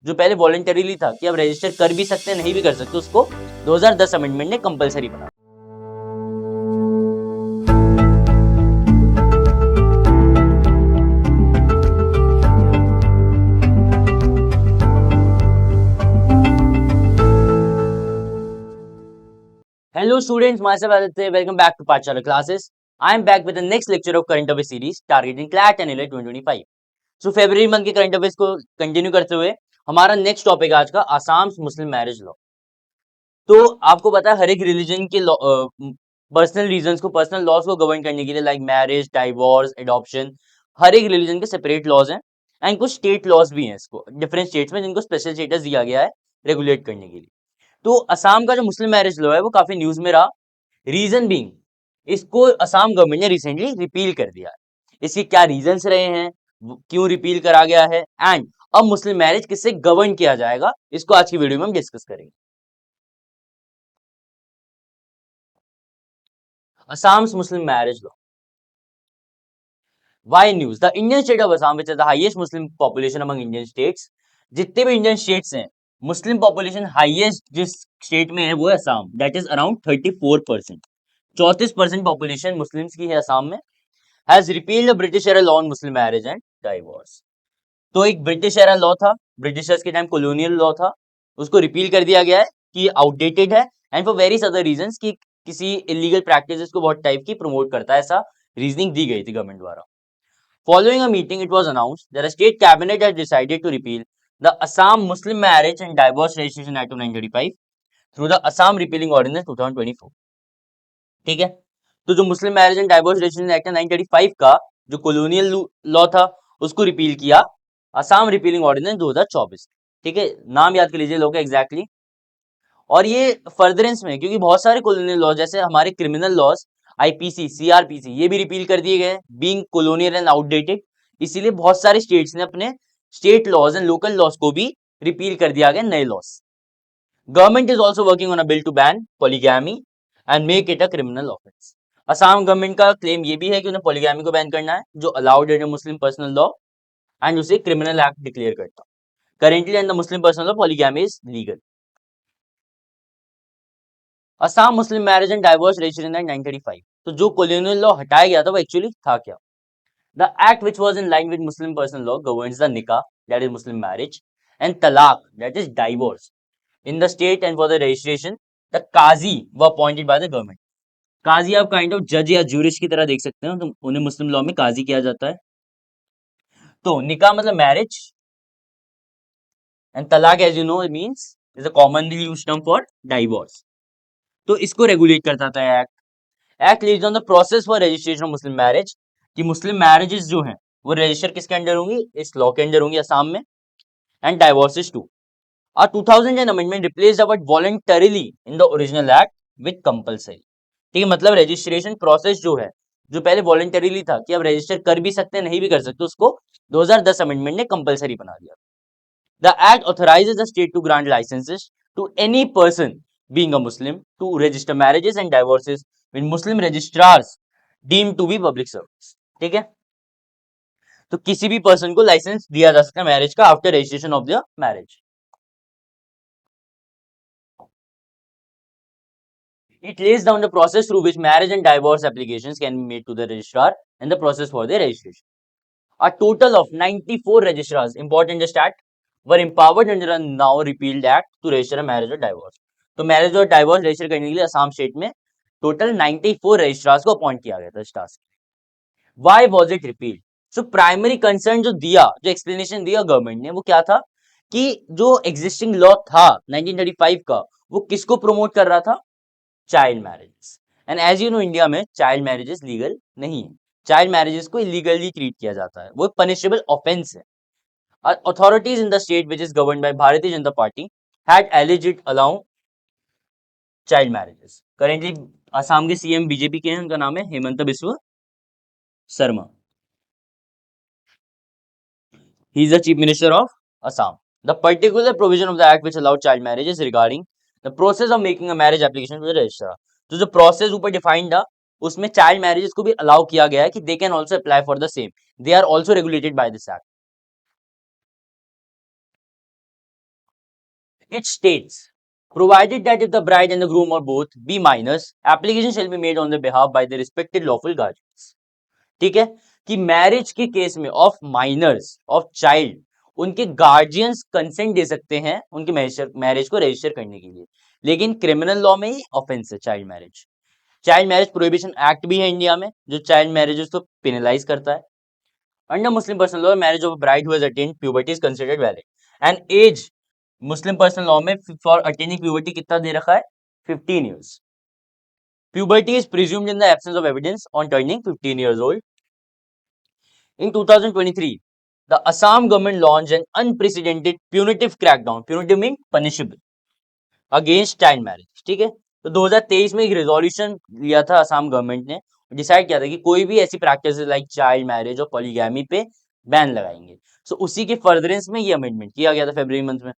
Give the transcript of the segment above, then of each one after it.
जो पहले वॉलंटरीली था कि अब रजिस्टर कर भी सकते हैं नहीं भी कर सकते, उसको 2010 अमेंडमेंट ने कंपलसरी बना। Hello students, myself Aditya. Welcome back to Pachala classes. I am back with the next lecture of current affairs series targeting CLAT and NLA 2025. So February month के करंट अफेयर्स को continue करते हुए हमारा next topic आज का आसाम मुस्लिम marriage law. तो आपको पता है हर एक रिलीजन के पर्सनल रीजंस को, पर्सनल लॉज को गवर्न करने के लिए लाइक मैरिज, डाइवोर्स, एडॉप्शन, हर एक रिलीजन के सेपरेट लॉज हैं एंड कुछ स्टेट लॉज भी हैं इसको डिफरेंट स्टेट्स में जिनको स्पेशल स्टेटस दिया गया है रेगुलेट करने के लिए। तो असम का जो मुस्लिम मैरिज लॉ है वो काफी न्यूज में रहा। रीजन बीइंग, इसको असम गवर्नमेंट ने रिसेंटली रिपील कर दिया है। इसके क्या रीजंस रहे हैं, क्यों रिपील करा गया है एंड अब मुस्लिम मैरिज किससे गवर्न किया जाएगा, इसको आज की वीडियो में हम डिस्कस करेंगे। Assam's Muslim marriage law. Why news? The Indian state of Assam, which is the highest Muslim population among Indian states, जितने भी इंडियन स्टेट्स हैं, मुस्लिम पॉपुलेशन हाईएस्ट जिस स्टेट में है वो है Assam, that is around 34%। 34% population Muslims की है असम में। Has repealed British era law on Muslim marriage and divorce. तो एक ब्रिटिश एरा लॉ था, ब्रिटिशर्स के टाइम कॉलोनियल लॉ था, उसको रिपील कर दिया गया है कि आउटडेटेड है and for various other reasons कि किसी इलीगल प्रैक्टिसेस को बहुत टाइप की प्रमोट करता है, ऐसा रीजनिंग दी गई थी गवर्नमेंट द्वारा। Following a meeting, it was announced that a state cabinet had decided to repeal the Assam Muslim Marriage and Divorce Registration Act of 1935 through the Assam Repealing Ordinance 2024. ठीक है, तो जो मुस्लिम marriage and divorce registration act 1935 का जो colonial law था उसको repeal किया Assam repealing ordinance 2024। ठीक है, नाम याद कर लीजिए लॉ का एग्जैक्टली। और ये फर्दरेंस में, क्योंकि बहुत सारे कॉलोनियल लॉ जैसे हमारे क्रिमिनल लॉज आईपीसी, सीआरपीसी, ये भी रिपील कर दिए गए बीइंग कॉलोनियल एंड आउटडेटेड, इसीलिए बहुत सारे स्टेट्स ने अपने state laws and local laws को भी रिपील कर दिया गया नए laws. Government is also working on a bill to ban polygamy and make it a criminal offence. Assam government का क्लेम ये भी है कि उन्हें पॉलीगैमी को बैन करना है जो अलाउड है मुस्लिम पर्सनल लॉ एंड उसे क्रिमिनल एक्ट डिक्लेयर करता। Currently under Muslim personal law polygamy is legal. Assam Muslim marriage and divorce registration act 1935। तो जो कॉलोनियल लॉ हटाया गया था वो एक्चुअली था क्या? The act which was in line with Muslim personal law governs the nikah, that is Muslim marriage, and talaq, that is divorce in the state, and for the registration the qazi were appointed by the government. Qazi आप kind of जज या ज्यूरिश की तरह देख सकते हो, तो उन्हें मुस्लिम लॉ में काजी किया जाता है। तो निकाह मतलब मैरिज एंड तलाक as you know it means is a commonly used term for divorce. तो इसको रेगुलेट करता था act. Act leads on the process for registration of Muslim marriage, कि मुस्लिम मैरिजेस जो हैं वो रजिस्टर किसके अंडर होंगी, इस लॉ के अंडर होंगी असम में, and डाइवोर्सेस to. A 2010 amendment replaced the word voluntarily in the original act with compulsory। ठीक है, मतलब रजिस्ट्रेशन प्रोसेस जो है, जो पहले वॉलंटरीली था कि अब रजिस्टर कर भी सकते हैं नहीं भी कर सकते, उसको 2010 अमेंडमेंट ने कंपलसरी बना दिया। The act authorises the state to grant licences to any person being a Muslim to register marriages and divorces with Muslim registrars deemed to be public service. ठीक है, तो किसी भी पर्सन को लाइसेंस दिया जा सकता है मैरिज का after registration of the marriage. It lays down the process through which marriage and divorce applications can be made to the registrar and the process for their registration. A total of 94 registrars, important stat, were empowered under a now repealed act to register a marriage or divorce. तो marriage और divorce register करने के लिए Assam state में total 94 registrars को appoint किया गया था इस task. Why was it repealed? So primary concern जो दिया, जो एक्सप्लेनेशन दिया गवर्नमेंट ने, वो क्या था कि जो एग्जिस्टिंग लॉ था 1935 का, वो किसको प्रमोट कर रहा था? Child marriages. And as you know India में चाइल्ड मैरिजेस लीगल नहीं है, चाइल्ड मैरिजेस को इलीगली ट्रीट किया जाता है, वो पनिशेबल ऑफेंस है। Authorities in the state which is govern by Bharatiya Janata party had alleged it allow child marriages. Currently Assam के सीएम बीजेपी के हैं, उनका नाम है Hemant Biswa Sarma, he is the chief minister of Assam. The particular provision of the act which allowed child marriages regarding the process of making a marriage application to the registrar. तो जो process ऊपर defined था उसमें चाइल्ड मैरिजेस को भी allow किया गया है कि they can also apply for the same, they are also regulated by this act. It states, provided that if the bride and the groom or both be minors, application shall be made on their behalf by the respected lawful guardians. ठीक है, कि marriage के case में of minors of child उनके guardians consent दे सकते हैं उनके marriage को रजिस्टर करने के लिए, लेकिन क्रिमिनल लॉ में ही ऑफेंस है child marriage. Child marriage prohibition act भी है इंडिया में जो चाइल्ड मैरिजेस को पेनलाइज करता है। Under Muslim personal law, marriage of bride who has attained puberty is considered valid, and as Muslim personal law में फॉर अटेनिंग प्यूबर्टी कितना दे रखा है, 15 years. Puberty is presumed in the absence of evidence on turning 15 years old. In 2023, the Assam government launched an unprecedented punitive crackdown, punitive mean punishable, against child marriage. ठीक है, तो 2023 में एक resolution लिया था असम गवर्नमेंट ने, डिसाइड किया था कि कोई भी ऐसी प्रैक्टिस लाइक चाइल्ड मैरिज और पॉलीगैमी पे बैन लगाएंगे। सो उसी के फर्दरेंस में ये अमेंडमेंट किया गया था फरवरी मंथ में।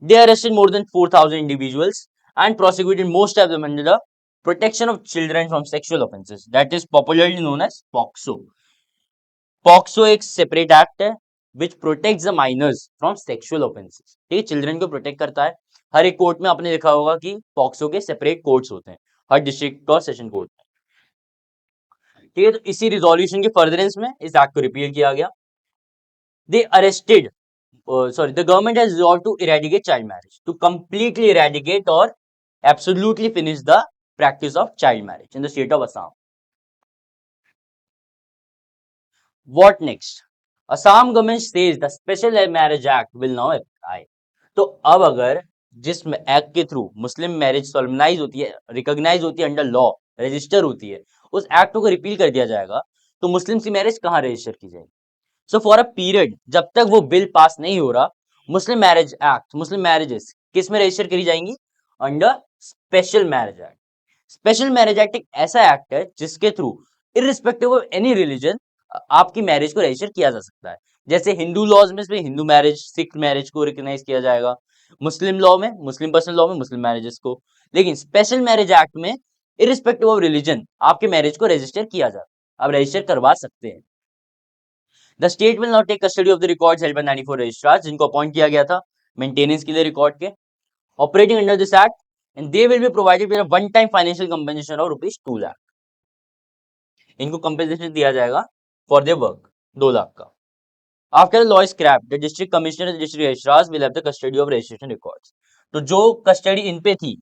They arrested more than 4,000 individuals and prosecuted most of them under the Protection of Children from Sexual Offences, that is popularly known as POCSO. POCSO एक सेपरेट एक्ट है विच protects the miners from sexual offences. ठीक है, children को protect करता है। हर एक court में आपने देखा होगा कि पॉक्सो के सेपरेट कोर्ट्स होते हैं हर डिस्ट्रिक्ट और सेशन कोर्ट में। ठीक है, तो इसी रिजोल्यूशन के फर्दरेंस में इस एक्ट को रिपील किया गया। दे arrested the government has resolved to eradicate child marriage, to completely eradicate or absolutely finish the practice of child marriage in the state of Assam. What next? Assam government says the Special Marriage Act will now apply. तो अब अगर जिस act के through मुस्लिम marriage solemnise होती है, recognise होती है under law, register होती है, उस एक्ट को रिपील कर दिया जाएगा तो मुस्लिम की मैरिज कहाँ रजिस्टर की जाएगी? सो फॉर अ पीरियड जब तक वो बिल पास नहीं हो रहा, मुस्लिम मैरिज एक्ट, मुस्लिम मैरिजेस किस में रजिस्टर करी जाएंगी? Under special marriage act. Special marriage act एक ऐसा एक्ट है जिसके through irrespective of any religion आपकी मैरिज को रजिस्टर किया जा सकता है। जैसे हिंदू लॉज में हिंदू मैरिज, सिख मैरिज को रिकॉग्नाइज किया जाएगा, मुस्लिम लॉ में, मुस्लिम पर्सनल लॉ में मुस्लिम मैरिजेस को, लेकिन स्पेशल मैरिज एक्ट में इररिस्पेक्टिव ऑफ रिलीजन आपके मैरिज को रजिस्टर किया जाता है, आप रजिस्टर करवा सकते हैं। The state will not take custody of the records held by 94 registrars, जिनको अपॉइंट किया गया था मेंटेनेंस के लिए रिकॉर्ड के, operating under this act, and they will be provided with a one time financial compensation of ₹2 lakh. इनको compensation दिया जाएगा फॉर देयर वर्क 2 लाख का। After law is scraped, the district commissioner, district registrars will have the custody of registration records. तो जो custody इन पे थी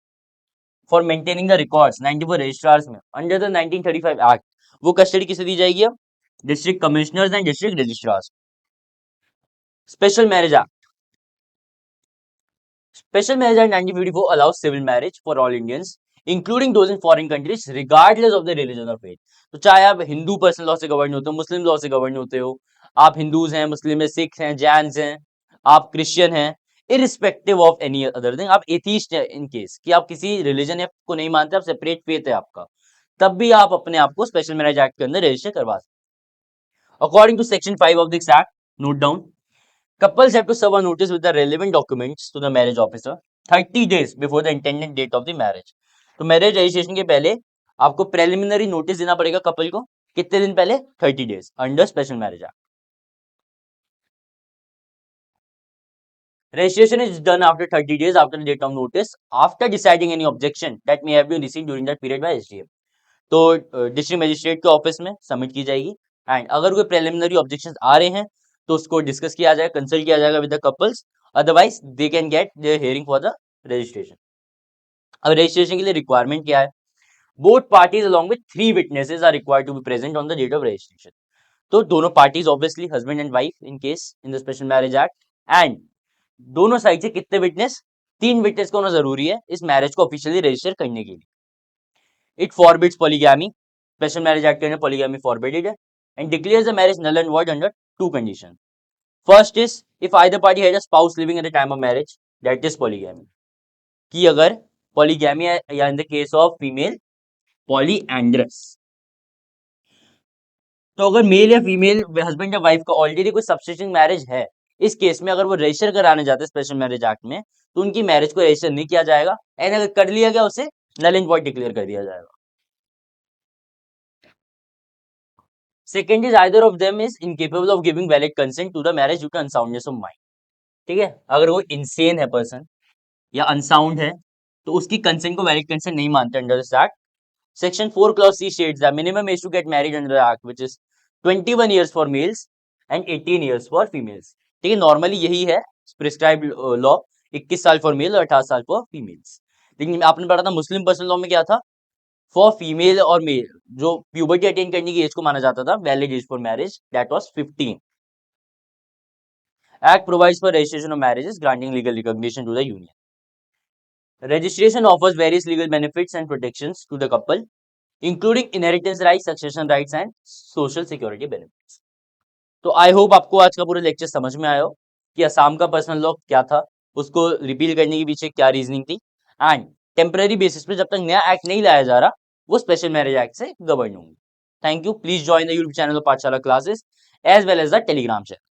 for maintaining the records 94 registrars में under the 1935 act, वो कस्टडी किसे दी जाएगी? अब district commissioners and district registrars. Special marriage act, Special Marriage Act 1954 allows civil marriage for all Indians, including those in foreign countries, regardless of their religion or faith. तो चाहे आप Hindu personal law से govern होते हो, मुस्लिम law से govern होते हो, आप हिंदूज हैं, मुस्लिम हैं, सिख हैं, जैन्स हैं, आप क्रिश्चियन हैं, irrespective of any other thing, आप एथीस्ट हैं, इन केस कि आप किसी रिलीजन को नहीं मानते, आप सेपरेट फेथ है आपका, तब भी आप अपने आप को स्पेशल मैरिज एक्ट के अंदर रजिस्टर करवा सकते। According to section 5 of this act, note down, couples have to serve a notice with the relevant documents to the marriage officer 30 days before the intended date of the marriage. तो marriage registration के पहले आपको preliminary notice देना पड़ेगा couple को, कितने दिन पहले? 30 days under special marriage act. Registration is done after 30 days after the date of notice, after deciding any objection that may have been received during that period by SDM. तो district magistrate के office में submit की जाएगी, and अगर कोई preliminary objections आ रहे हैं तो उसको डिस्कस किया जाएगा, कंसल्ट किया जाएगा with the couples, otherwise they can get their hearing for the registration. अब रजिस्ट्रेशन के लिए रिक्वायरमेंट क्या है? Both parties along with 3 witnesses are required to be present on the date of registration. तो दोनों parties obviously husband and wife in case in the special marriage act, and दोनों side से कितने witness? 3 witness का होना जरूरी है इस मैरिज को ऑफिशियली रजिस्टर करने के लिए। It forbids polygamy, special marriage act के अंदर पॉलीगैमी फॉरबिडेड है, and declares the marriage null and void under 2 conditions. First is if either party had a spouse living at the time of marriage, that is polygamy. कि अगर polygamy या in the case of female polyandrous, तो अगर mail या female husband या wife का already कोई सब्सिस्टिंग marriage है, इस केस में अगर वो रजिस्टर कराने जाते हैं स्पेशल मैरिज एक्ट में, तो उनकी मैरिज को रजिस्टर नहीं किया जाएगा, एंड अगर कर लिया गया उसे नल एंड वॉइड डिक्लेयर कर दिया जाएगा। Second is either of them is incapable of giving valid consent to the marriage due to unsoundness of mind. ठीक है, अगर वो इंसेन है पर्सन, या अनसाउंड है तो उसकी कंसेंट को वैलिड कंसेंट नहीं मानते under this act. Section 4 clause C states that minimum age to get married under the act which is 21 years for males and 18 years for females। ठीक है, नॉर्मली यही है प्रिस्क्राइब लॉ, 21 साल for male और 18 साल for females. लेकिन आपने पढ़ा था मुस्लिम पर्सनल लॉ में क्या था, फॉर फीमेल और मेल जो प्यूबर्टी अटेन करने की एज को माना जाता था valid age for marriage that was 15। Act provides for registration of marriages granting legal recognition to the union. Registration offers various legal benefits and protections to the couple, including inheritance rights, succession rights and social security benefits। तो I hope आपको आज का पूरा lecture समझ में आया हो कि असम का पर्सनल लॉ क्या था, उसको रिपील करने के पीछे क्या रीजनिंग थी, एंड टेम्पररी बेसिस पे जब तक नया एक्ट नहीं लाया जा रहा वो स्पेशल मैरिज एक्ट से गवर्न होंगे। Thank you, please join the YouTube channel of Pathshala classes as well as the Telegram channel.